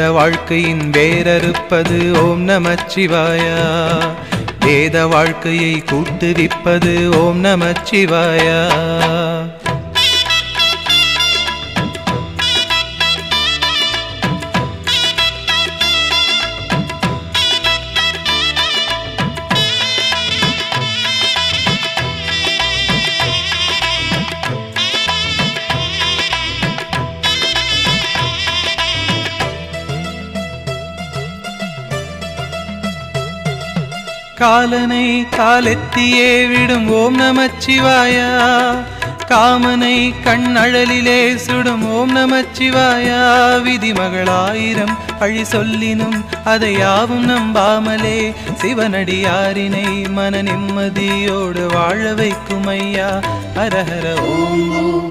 மானிட வாழ்க்கையின் வேரறுப்பது ஓம் நமச்சிவாயா. வேத வாழ்க்கையை கூட்டுவிப்பது ஓம் நமச்சிவாயா. காலனை காலெத்தியே விடும் ஓம் நமச்சிவாயா. காமனை கண்ணழலிலே சுடும் ஓம் நமச்சிவாயா. விதிமகளாயிரம் பழி சொல்லினும் அதை யாவும் நம்பாமலே சிவனடியாரினை மன நிம்மதியோடு வாழ வைக்கும் ஐயா. ஹரஹர ஓம் ஓம்